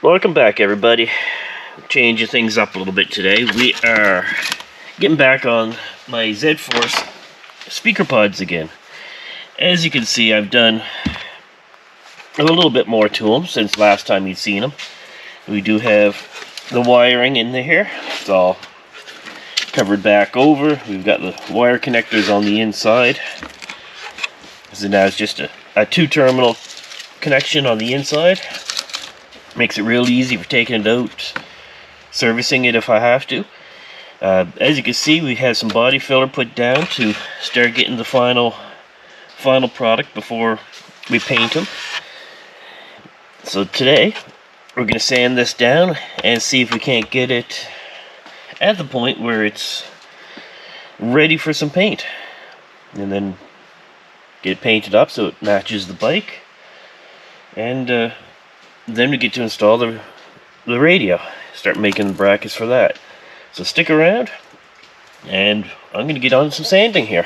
Welcome back, everybody. Changing things up a little bit today. We are getting back on my ZForce speaker pods again. As you can see, I've done a little bit more to them since last time you'd seen them. We do have the wiring in here. It's all covered back over. We've got the wire connectors on the inside. So now it's just a two-terminal connection on the inside. Makes it real easy for taking it out, servicing it if I have to. As you can see, we have some body filler put down to start getting the final product before we paint them. So today we're going to sand this down and see if we can't get it at the point where it's ready for some paint, and then get it painted up so it matches the bike, and then we get to install the radio, start making the brackets for that. So stick around, and I'm going to get on some sanding here.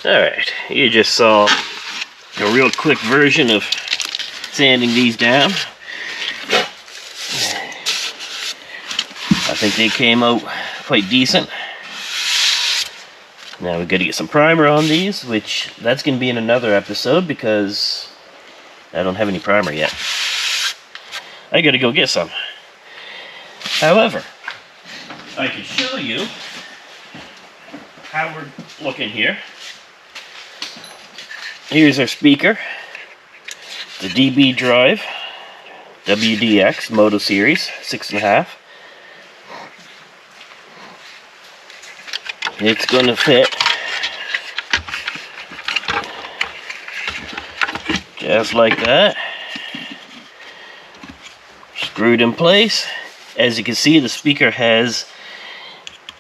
Alright, you just saw a real quick version of sanding these down. I think they came out quite decent. Now we've got to get some primer on these, which that's going to be in another episode because I don't have any primer yet. I got to go get some. However, I can show you how we're looking here. Here's our speaker, the dbdrive WDX Moto series 6.5. It's going to fit just like that, screwed in place. As you can see, the speaker has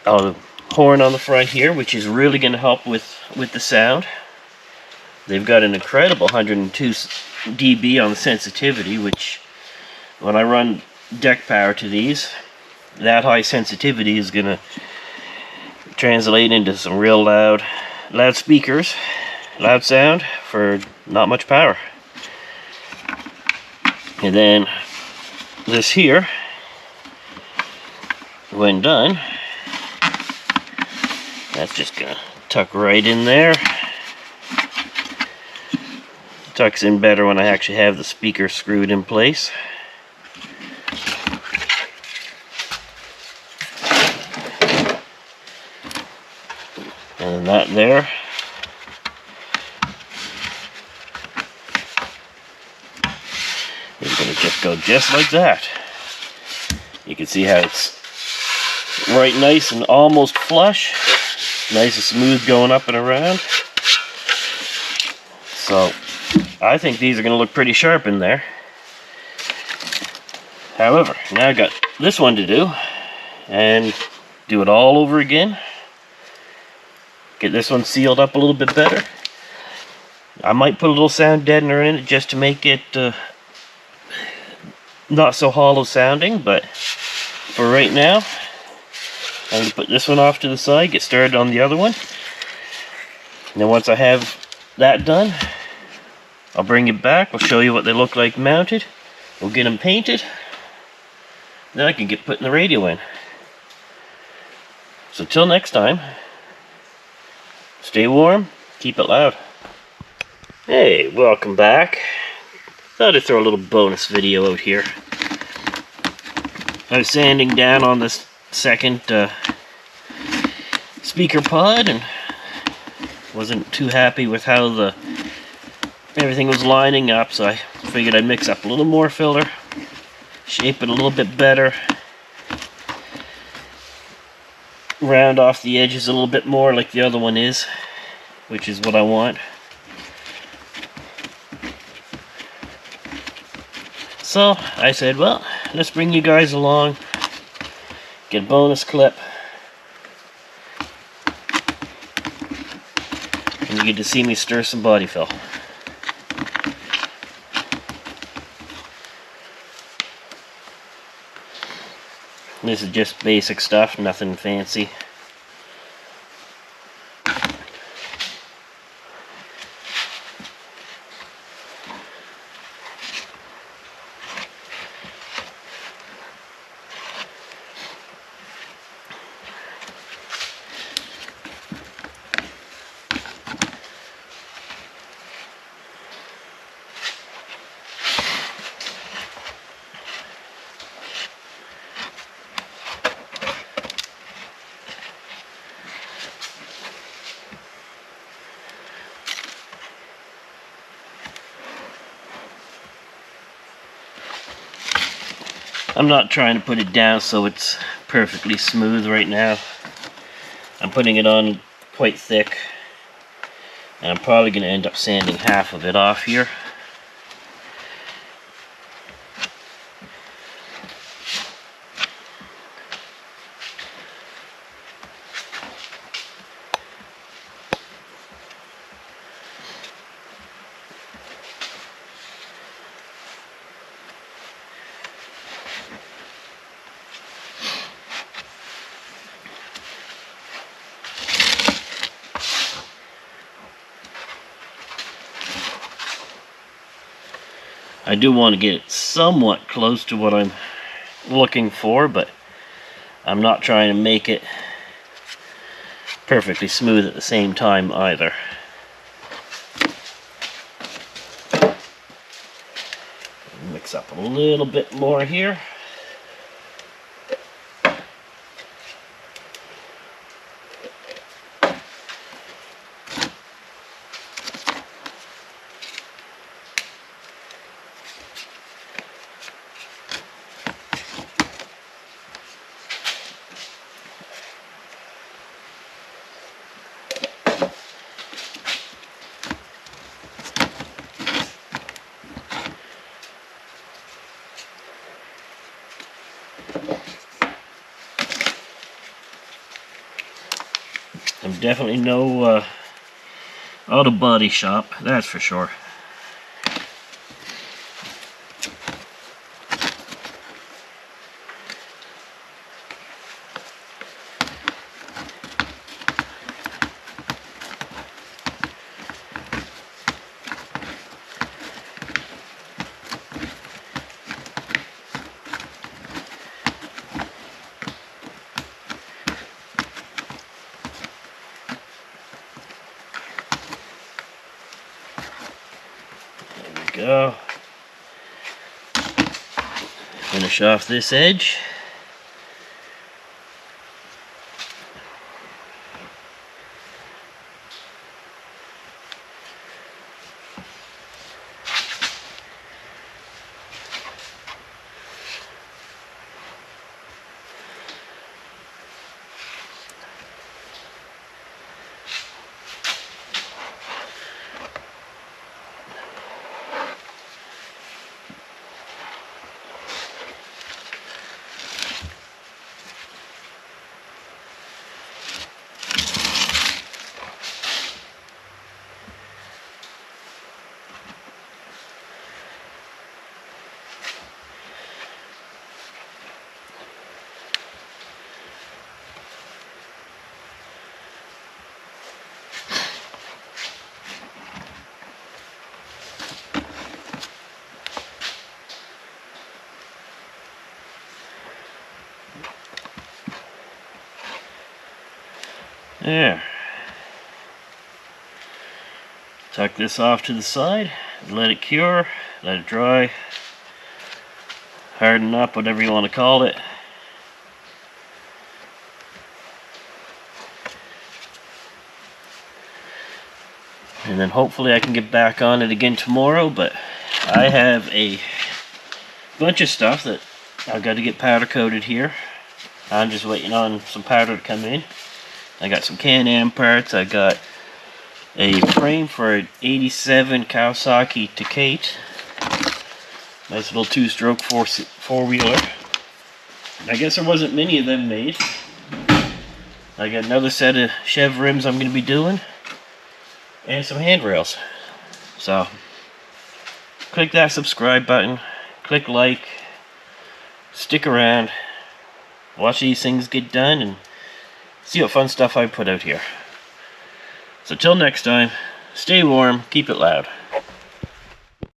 a horn on the front here, which is really going to help with the sound. They've got an incredible 102 dB on the sensitivity, which when I run deck power to these, that high sensitivity is going to translate into some real loud speakers, loud sound for not much power. And then this here, when done, that's just going to tuck right in there. Tucks in better when I actually have the speaker screwed in place. And that there. It's going to just go just like that. You can see how it's right nice and almost flush. Nice and smooth going up and around. So I think these are going to look pretty sharp in there. However, now I got this one to do, and do it all over again. Get this one sealed up a little bit better. I might put a little sound deadener in it just to make it not so hollow sounding, but for right now, I'm going to put this one off to the side, get started on the other one. And then once I have that done, I'll bring it back, we'll show you what they look like mounted, we'll get them painted, then I can get putting the radio in. So till next time, stay warm, keep it loud. Hey, welcome back. Thought I'd throw a little bonus video out here. I was sanding down on this second speaker pod and wasn't too happy with how everything was lining up, so I figured I'd mix up a little more filler, shape it a little bit better, round off the edges a little bit more like the other one is, which is what I want. So I said, well, let's bring you guys along Get a bonus clip. And you get to see me stir some body fill. This is just basic stuff, nothing fancy. I'm not trying to put it down so it's perfectly smooth right now. I'm putting it on quite thick, and I'm probably going to end up sanding half of it off here. I do want to get it somewhat close to what I'm looking for, but I'm not trying to make it perfectly smooth at the same time either. Mix up a little bit more here. I'm definitely no auto body shop, that's for sure. Go. Finish off this edge. There. Tuck this off to the side, let it cure, let it dry, harden up, whatever you want to call it. And then hopefully I can get back on it again tomorrow, but I have a bunch of stuff that I've got to get powder coated here. I'm just waiting on some powder to come in. I got some Can-Am parts. I got a frame for an 87 Kawasaki Takate. Nice little two-stroke four-wheeler. I guess there wasn't many of them made. I got another set of Chev rims I'm going to be doing, and some handrails. So, click that subscribe button, click like, stick around, watch these things get done, and see what fun stuff I put out here. So till next time, stay warm, keep it loud.